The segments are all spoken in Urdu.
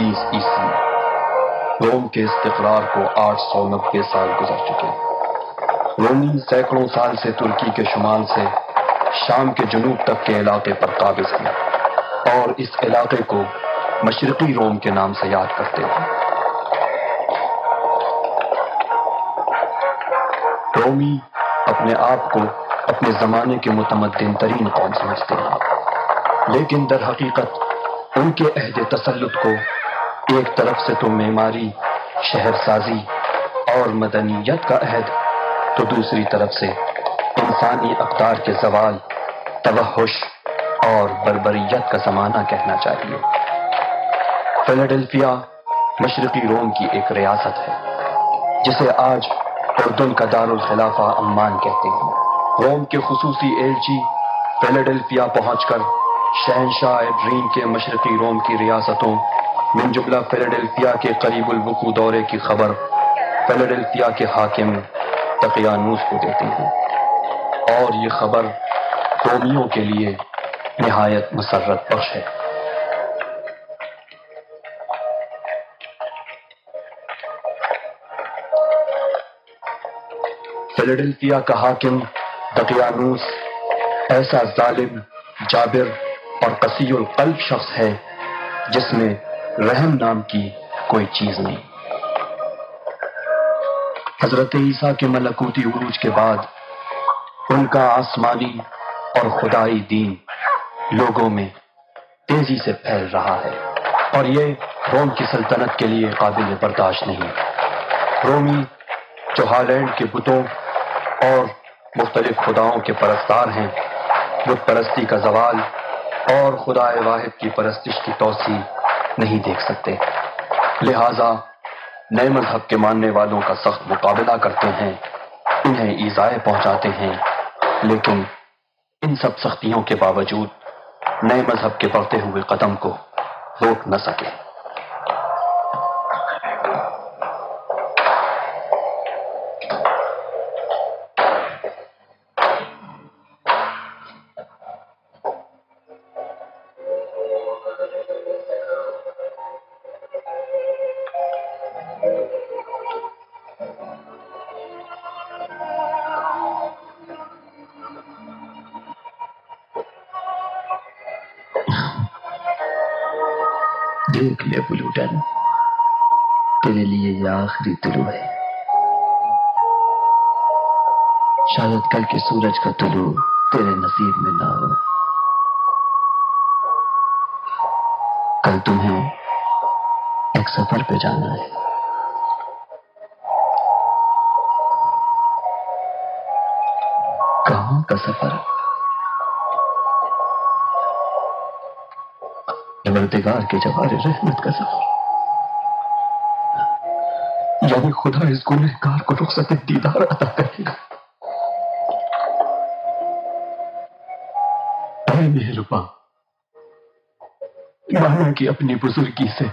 130 عیسوی روم کے استقرار کو 890 سال گزر چکے۔ رومی سینکڑوں سال سے ترکی کے شمال سے شام کے جنوب تک کے علاقے پر قابض ہیں اور اس علاقے کو مشرقی روم کے نام سے یاد کرتے ہیں۔ رومی اپنے آپ کو اپنے زمانے کے متمدن ترین قوم سمجھتے ہیں، لیکن در حقیقت ان کے عہد تسلط کو ایک طرف سے تو معماری، شہر سازی اور مدنیت کا عہد، تو دوسری طرف سے انسانی اقدار کے زوال، توحش اور بربریت کا زمانہ کہنا چاہیے۔ فیلاڈیلفیا مشرقی روم کی ایک ریاست ہے جسے آج اردن کا دارالخلافہ عمان کہتے ہیں۔ روم کے خصوصی ایلچی فیلاڈیلفیا پہنچ کر شہنشاہ ایڈرین کے مشرقی روم کی ریاستوں من جملہ فیلاڈیلفیا کے قریب الوقوع دورے کی خبر فیلاڈیلفیا کے حاکم دقیانوس کو دیتے ہیں، اور یہ خبر رومیوں کے لیے نہایت مسرت بخش ہے۔ فیلاڈیلفیا کا حاکم دقیانوس ایسا ظالم، جابر اور قسی القلب شخص ہے جس میں رحم نام کی کوئی چیز نہیں۔ حضرت عیسیٰ کے ملکوتی عروج کے بعد ان کا آسمانی اور خدائی دین لوگوں میں تیزی سے پھیل رہا ہے، اور یہ روم کی سلطنت کے لیے قابل برداشت نہیں۔ رومی جو ہالینڈ کے بتوں اور مختلف خداؤں کے پرستار ہیں، بت پرستی کا زوال اور خدا واحد کی پرستش کی توسیع نہیں دیکھ سکتے، لہذا نئے مذہب کے ماننے والوں کا سخت مقابلہ کرتے ہیں، انہیں ایذائیں پہنچاتے ہیں، لیکن ان سب سختیوں کے باوجود نئے مذہب کے بڑھتے ہوئے قدم کو روک نہ سکے۔ دیکھ لے پلوٹن، تیرے لیے یہ آخری طلوع ہے۔ شاید کل کے سورج کا طلوع تیرے نصیب میں نہ ہو۔ کل تمہیں ایک سفر پہ جانا ہے۔ کہاں کا سفر؟ پروردگار کے جوار رحمت کا سفر، یعنی خدا اس گنہگار کو رخصت دیدار عطا کرے گا۔ اے مہرباں، مانا کہ اپنی بزرگی سے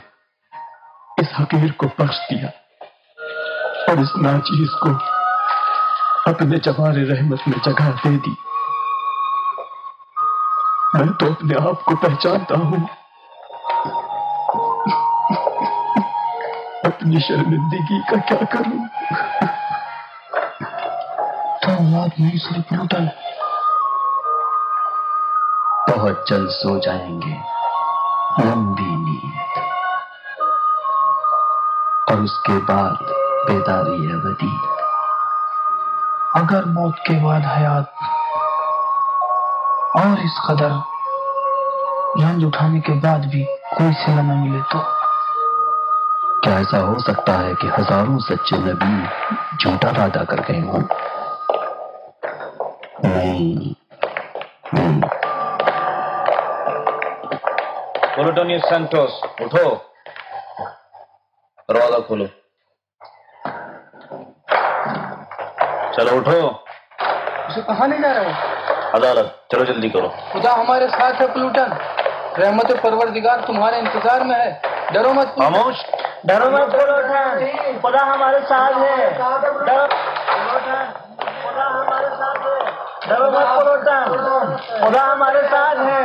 اس حقیر کو بخش دیا اور اس ناچیز کو اپنے جوار رحمت میں جگہ دے دی۔ میں تو اپنے آپ کو پہچانتا ہوں، اپنی شرمندگی کا کیا کروں؟ تو یاد نہیں سر پلوٹن، بہت جلد سو جائیں گے، لمبی نیند، اور اس کے بعد بیداری ابدی۔ اگر موت کے بعد حیات اور اس قدر رنج اٹھانے کے بعد بھی کوئی صلہ نہ ملے تو کیا ایسا ہو سکتا ہے کہ ہزاروں سچے نبی جھوٹا وعدہ کر گئے ہوں؟ نہیں۔ پولوٹونیوس سینٹوس، اٹھو، دروازہ کھولو، چلو اٹھو۔ اسے کہاں لے جا رہے ہو؟ عدالت، چلو جلدی کرو۔ خدا ہمارے ساتھ ہے پلوٹن، رحمت پروردگار تمہارے انتظار میں ہے، ڈرو مت۔ خاموش، ڈرو مت پلوٹن، خدا ہمارے ساتھ ہے، ڈرو خدا ہمارے ساتھ ہے، ڈرو مت پلوٹن، خدا ہمارے ساتھ ہے۔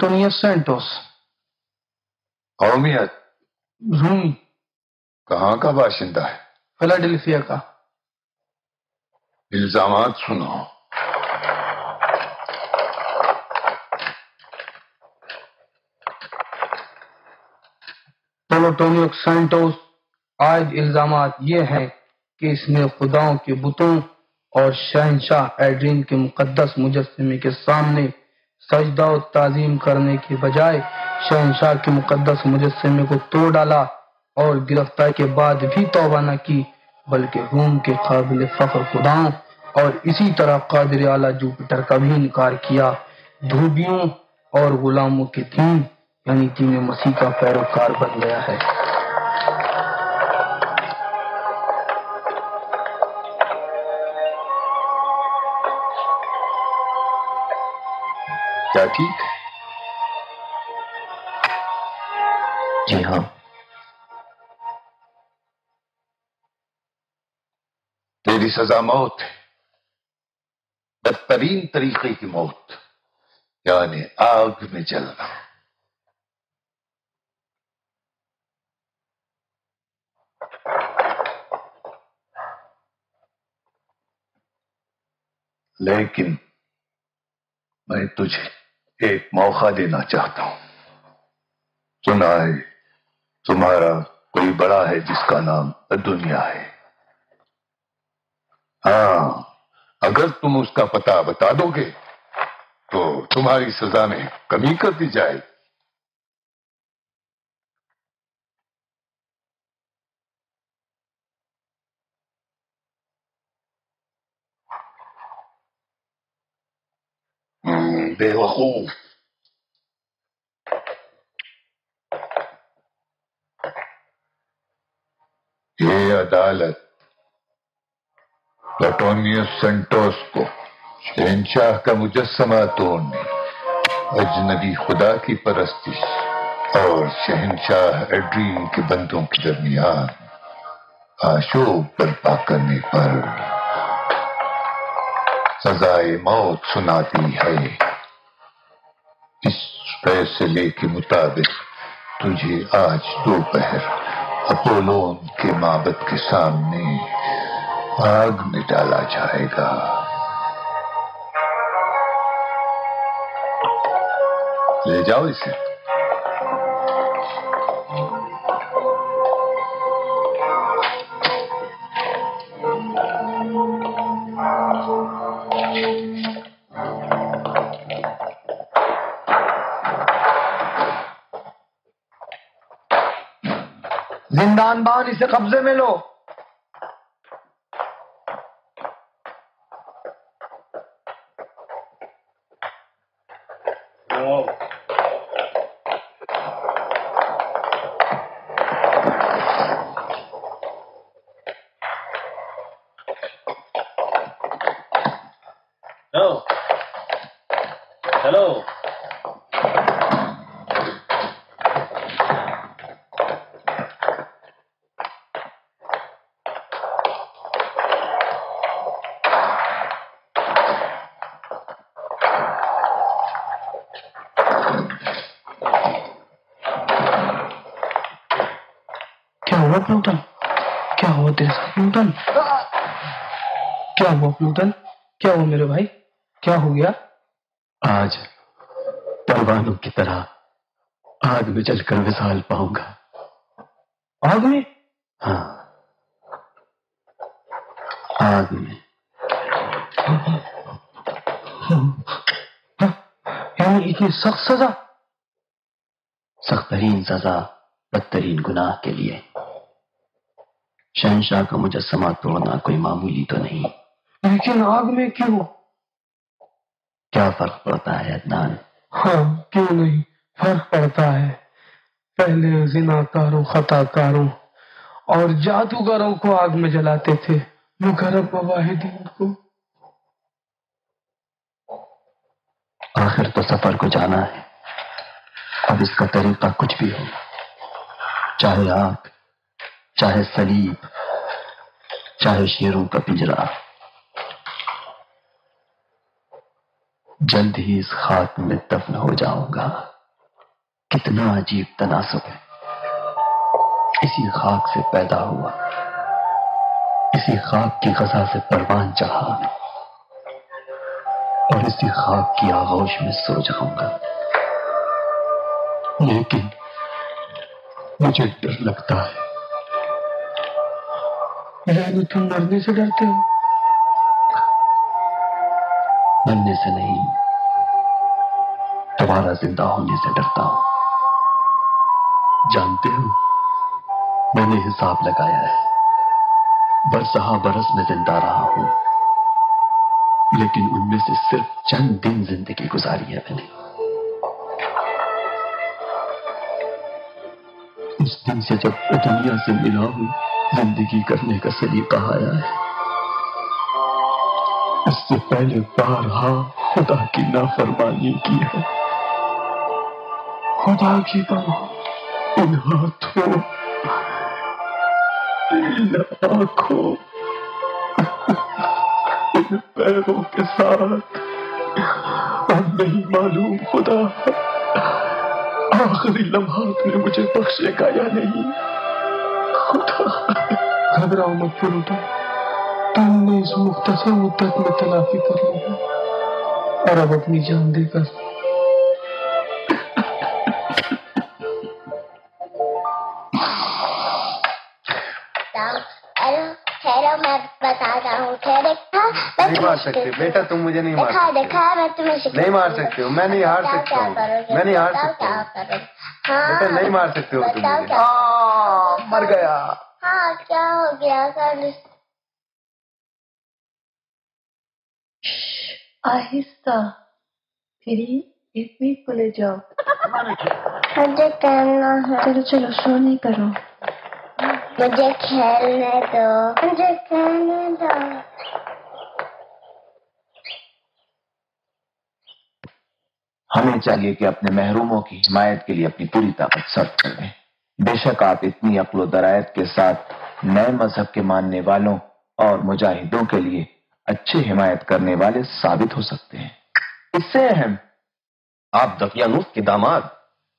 پلوٹونیس سینٹوس، قومیت رومی، کہاں کا باشندہ ہے؟ فلاڈیلفیا کا۔ الزامات سنو۔ پلوٹونیس سینٹوس عائد الزامات یہ ہیں کہ اس نے خداؤں کے بتوں اور شہنشاہ ایڈرین کے مقدس مجسمے کے سامنے سجدہ و تعظیم کرنے کے بجائے شہنشاہ کے مقدس مجسمے کو توڑ ڈالا اور گرفتاری کے بعد بھی توبہ نہ کی، بلکہ روم کے قابل فخر خداؤں اور اسی طرح قادر اعلیٰ جوپیٹر کا بھی انکار کیا۔ دھوبیوں اور غلاموں کے دین یعنی دین مسیح کا پیروکار بن گیا ہے۔ کیا ٹھیک ہے؟ جی ہاں، تیری سزا موت ہے، بدترین طریقے کی موت، یعنی آگ میں جلنا۔ لیکن میں تجھے ایک موقع دینا چاہتا ہوں۔ سنا ہے تمہارا کوئی بڑا ہے جس کا نام دنیا ہے۔ ہاں، اگر تم اس کا پتہ بتا دو گے تو تمہاری سزا میں کمی کر دی جائے۔ بے وقوف، یہ عدالت پلوٹونیس سینٹوس کو شہنشاہ کا مجسمہ توڑنے، اجنبی خدا کی پرستش اور شہنشاہ ایڈرین کے بندوں کے درمیان آشوب برپا کرنے پر سزائے موت سناتی ہے۔ اس فیصلے کے مطابق تجھے آج دوپہر اپولون کے معبد کے سامنے آگ میں ڈالا جائے گا۔ لے جاؤ اسے۔ زندان بان اسے قبضے میں لو۔ چلو کیا ہوا پلوٹن؟ کیا ہوا تیرے ساتھ پلوٹن؟ کیا ہوا پلوٹن؟ کیا ہوا میرے بھائی؟ کیا ہو گیا؟ آج پروانوں کی طرح آگ میں جل کر وصال پاؤں گا۔ آگ میں؟ ہاں، آگ میں۔ یعنی اتنی سخت سزا؟ سخت ترین سزا بدترین گناہ کے لیے۔ شہنشاہ کا مجسمہ توڑنا کوئی معمولی تو نہیں۔ لیکن آگ میں کیوں؟ کیا فرق پڑتا ہے عدنان؟ ہاں، کیوں نہیں فرق پڑتا ہے۔ پہلے زناکاروں، خطا کاروں اور جادوگروں کو آگ میں جلاتے تھے، مگر اب مواحدین کو۔ آخر تو سفر کو جانا ہے، اب اس کا طریقہ کچھ بھی ہو، چاہے آگ، چاہے صلیب، چاہے شیروں کا پنجرا، جلد ہی اس خاک میں دفن ہو جاؤں گا۔ کتنا عجیب تناسب ہے. اسی خاک سے پیدا ہوا، اسی خاک کی غذا سے پروان چڑھا، اور اسی خاک کی آغوش میں سو جاؤں گا. لیکن مجھے ڈر لگتا ہے. یعنی تم مرنے سے ڈرتے ہو؟ مرنے سے نہیں، دوبارہ زندہ ہونے سے ڈرتا ہوں. جانتے ہو، میں نے حساب لگایا ہے، برسہا برس میں زندہ رہا ہوں، لیکن ان میں سے صرف چند دن زندگی گزاری ہے میں نے. اس دن سے جب میں دنیا سے ملا ہوں، زندگی کرنے کا سلیقہ آیا ہے. اس سے پہلے بارہا خدا کی نافرمانی کی ہے. خدا کی پناہ ان ہاتھوں، ان آنکھوں، ان پیروں کے ساتھ. اور نہیں معلوم خدا آخری لمحات میں مجھے بخشے گا یا نہیں. خدا گھبراؤ مت پلوٹو، تم نے اس مختصر مدت میں تلافی کر لی ہے، اور اب اپنی جان دے کر ٹھہرو میں بتاتا ہوں. نہیں مار سکتے بیٹا، تم مجھے نہیں مار سکتے. میں تمہیں نہیں مار سکتے ہو، میں نہیں ہار سکتا ہوں، میں نہیں ہار سکتا ہوں بیٹا. نہیں مار سکتے ہو تم مجھے. مر گیا. ہاں کیا ہو گیا؟ آہستہ پھری اتنی کو لے جاؤ. مجھے کہنا ہے. چلو چلو شور نہیں کرو. مجھے کھیلنے دو، مجھے کھیلنے دو. ہمیں چاہیے کہ اپنے محروموں کی حمایت کے لیے اپنی پوری طاقت صرف کر دیں. بے شک آپ اتنی عقل و درایت کے ساتھ نئے مذہب کے ماننے والوں اور مجاہدوں کے لیے اچھے حمایت کرنے والے ثابت ہو سکتے ہیں. اس سے اہم، آپ دقیانوس کے داماد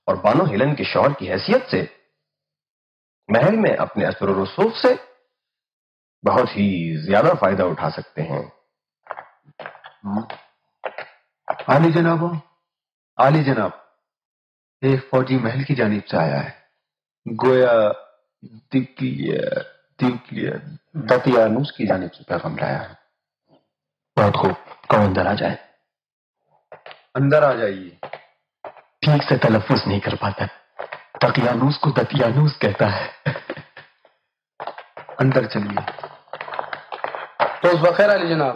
اور بانو ہیلن کے شوہر کی حیثیت سے محل میں اپنے اثر و رسوخ سے بہت ہی زیادہ فائدہ اٹھا سکتے ہیں. عالی جناب، عالی جناب، ایک فوجی محل کی جانب سے آیا ہے. گویا دقیانوس کی جانب سے پیغام لایا ہے. بہت خوب، کون اندر آ جائے. اندر آ جائیے. ٹھیک سے تلفظ نہیں کر پاتا، دقیانوس کو دقیانوس کہتا ہے. اندر چلیے. روز بخیر علی جناب.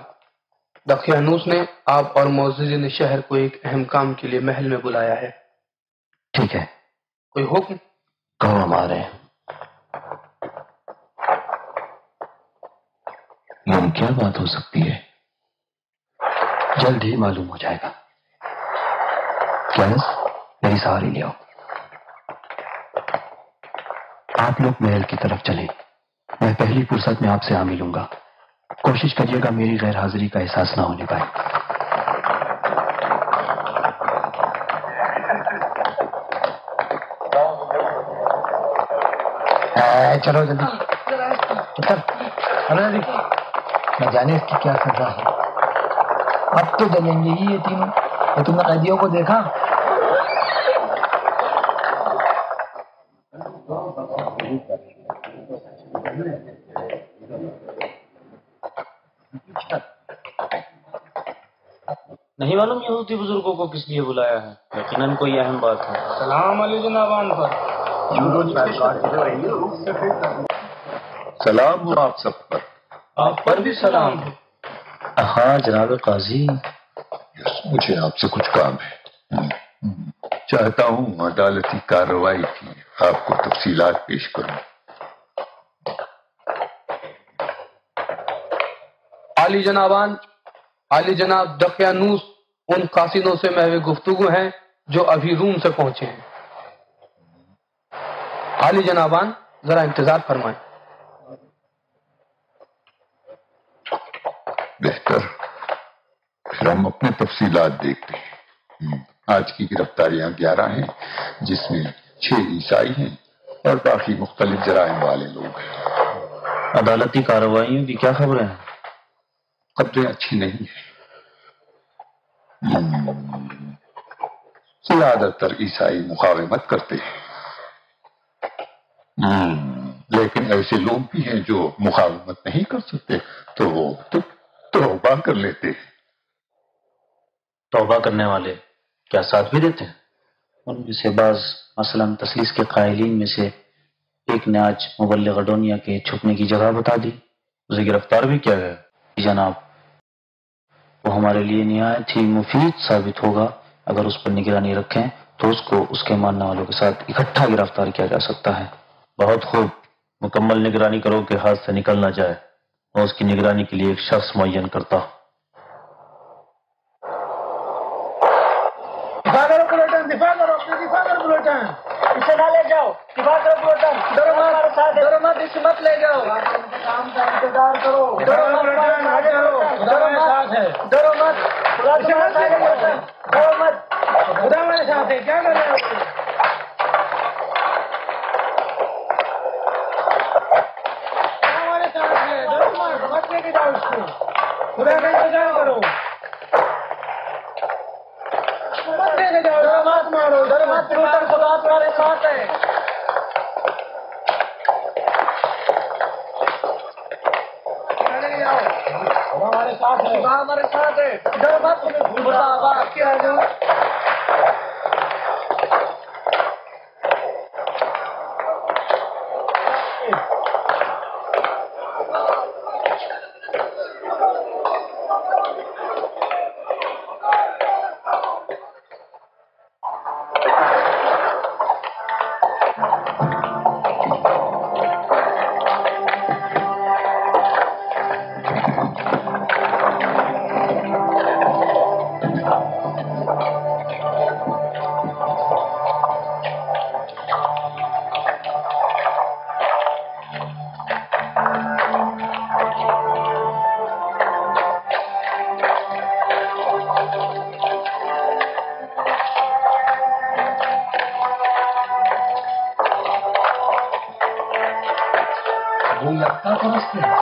دقیانوس نے آپ اور معززین شہر کو ایک اہم کام کے لیے محل میں بلایا ہے. ٹھیک ہے، کوئی حکم؟ کہو ہم آ رہے ہیں. من کیا بات ہو سکتی ہے؟ جلد ہی معلوم ہو جائے گا. کیانس، میری سواری لے آؤ. آپ لوگ محل کی طرف چلیں، میں پہلی فرصت میں آپ سے آ ملوں گا. کوشش کریے گا میری غیر حاضری کا احساس نہ ہونے پائے. چلو جلدی جلدی، نہ جانے اس کی کیا سزا ہے. اب تو جلیں گے ہی یہ تینوں. یہ تم نے قیدیوں کو دیکھا؟ نہیں معلوم یہودی بزرگوں کو کس لیے بلایا ہے. یقیناً کوئی اہم بات ہے. سلام علی جنابان پر. سلام ہو آپ سب پر. آپ پر بھی سلام. ہاں جناب قاضی، مجھے آپ سے کچھ کام ہے. چاہتا ہوں عدالتی کارروائی کی آپ کو تفصیلات پیش کروں. علی جنابان، علی جناب دقیانوس ان قاصدوں سے محو گفتگو ہیں جو ابھی روم سے پہنچے ہیں. علی جنابان ذرا انتظار فرمائیں. بہتر، پھر ہم اپنے تفصیلات دیکھتے ہیں. آج کی گرفتاریاں 11 ہیں، جس میں 6 عیسائی ہیں اور باقی مختلف جرائم والے لوگ ہیں۔ عدالتی کارروائیوں کی کیا خبریں ہیں؟ خبریں اچھی نہیں ہیں۔ زیادہ تر عیسائی مقاومت کرتے ہیں، لیکن ایسے لوگ بھی ہیں جو مقاومت نہیں کر سکتے تو وہ توبہ کر لیتے ہیں۔ توبہ کرنے والے کیا ساتھ بھی دیتے ہیں؟ ان میں سے بعض، مثلا تسلیس کے قائلین میں سے ایک نے آج مبلغ اڈونیا کے چھپنے کی جگہ بتا دی، اسے گرفتار بھی کیا گیا۔ جناب، وہ ہمارے لیے نہایت ہی مفید ثابت ہوگا۔ اگر اس پر نگرانی رکھیں تو اس کو اس کے ماننے والوں کے ساتھ اکٹھا گرفتار کیا جا سکتا ہے۔ بہت خوب، مکمل نگرانی کرو کہ ہاتھ سے نکل نہ جائے۔ میں اس کی نگرانی کے لیے ایک شخص معین کرتا ہوں۔ دفاع کرو بلوٹن، اسے نہ لے جاؤ، دفاع کرو بلوٹن، ہمارے ساتھ ہے۔ ڈرو مت، اسے مت لے جاؤ، کام کا انتظار کرو، ڈرو مت، ڈرو مت، ڈرو مت، خدا تمہارے ساتھ ہے بلوٹن، ڈرو مت، خدا ہمارے ساتھ ہے۔ کیا کر رہے ہو؟ ہمارے ساتھ ہے، ڈرو مت، مت لے کے جاؤ اس کو، خدا کا انتظار کرو، مت لے کے جاؤ، ڈرو مت مارو، ڈرو مت، بلوٹن خدا تمہارے ساتھ ہے۔ ہمارے ساتھ ہے، ہمارے ساتھ ہے، ڈرو مت، خدا آباد کیا ہے۔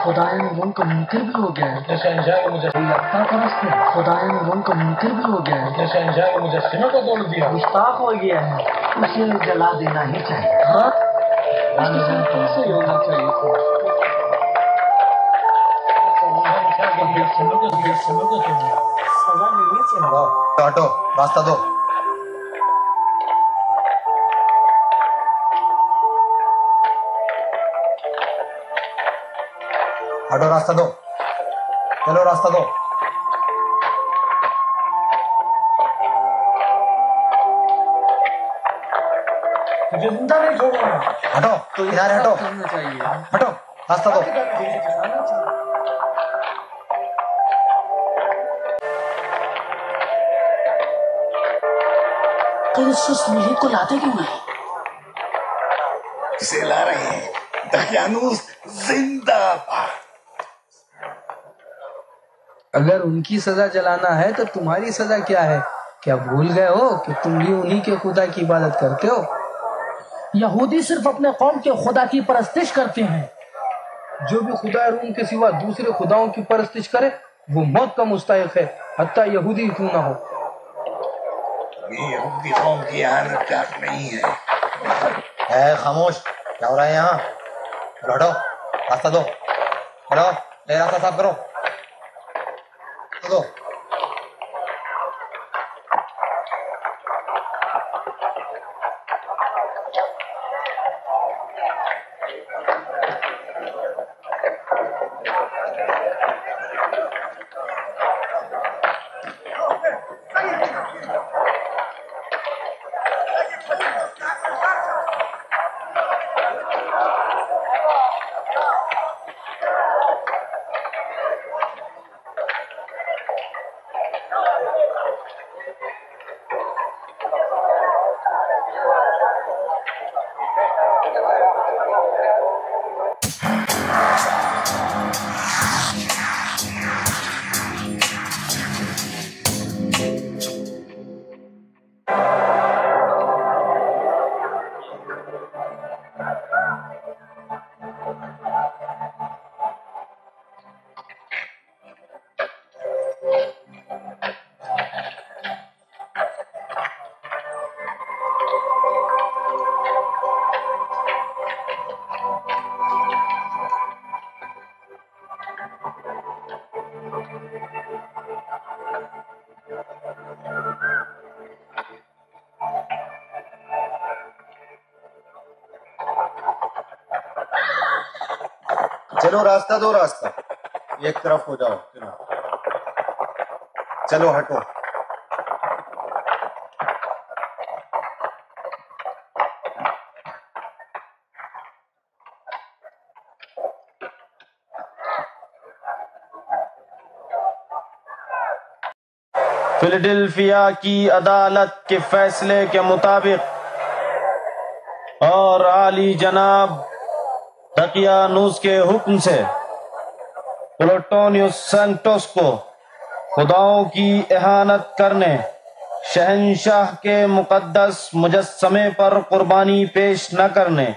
خدا نے ان کا منکر بھی ہو گیا ہے، شہنشاہ کے مجسمہ پرست ہے، خدا نے ان کا منکر بھی ہو گیا ہے، شہنشاہ کے مجسمہ کو توڑ دیا، گستاخ ہو گیا ہے، اسے جلا دینا ہی چاہیے۔ ہاں کیسے ہونا چاہیے تھا؟ ہٹو، راستہ دو۔ ہٹو، راستہ دو، چلو راستہ دو۔ تجھے زندہ نہیں چھوڑوں گا۔ ہٹو، کنارے ہٹو، ہٹو، راستہ دو۔ سولی کو لاتے کیوں نہیں؟ اسے لا رہے ہیں۔ دقیانوس زندہ باد۔ اگر ان کی سزا جلانا ہے تو تمہاری سزا کیا ہے؟ کیا بھول گئے ہو کہ تم بھی انہی کے خدا کی عبادت کرتے ہو؟ یہودی صرف اپنے قوم کے خدا کی پرستش کرتے ہیں۔ جو بھی خدا روم کے سوا دوسرے خداؤں کی پرستش کرے وہ موت کا مستحق ہے، حتیٰ یہودی کیوں نہ ہو۔ یہ یہودی قوم کی اہانت کافی نہیں ہے۔ اے خاموش، کیا ہو رہا ہے یہاں؟ چلو ہٹو، راستہ دو، چلو اے راستہ صاف کرو، دو۔ چلو راستہ دو، راستہ ایک طرف ہو جاؤ، چلو ہٹو۔ فیلاڈیلفیا کی عدالت کے فیصلے کے مطابق اور عالی جناب دقیانوس کے حکم سے پلوٹونیوس سینٹوس کو خداؤں کی اہانت کرنے، شہنشاہ کے مقدس مجسمے پر قربانی پیش نہ کرنے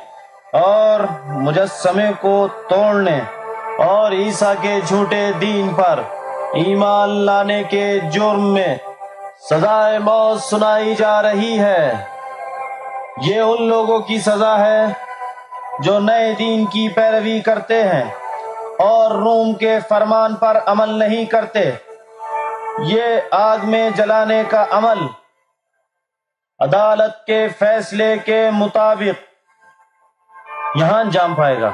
اور مجسمے کو توڑنے اور عیسیٰ کے جھوٹے دین پر ایمان لانے کے جرم میں سزائے موت سنائی جا رہی ہے۔ یہ ان لوگوں کی سزا ہے جو نئے دین کی پیروی کرتے ہیں اور روم کے فرمان پر عمل نہیں کرتے۔ یہ آگ میں جلانے کا عمل عدالت کے فیصلے کے مطابق یہاں انجام پائے گا،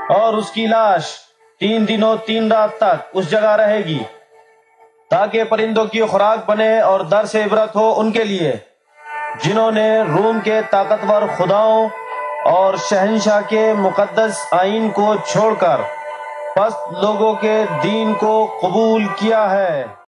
اور اس کی لاش 3 دن و 3 رات تک اس جگہ رہے گی، تاکہ پرندوں کی خوراک بنے اور درس عبرت ہو ان کے لیے جنہوں نے روم کے طاقتور خداؤں اور شہنشاہ کے مقدس آئین کو چھوڑ کر پست لوگوں کے دین کو قبول کیا ہے۔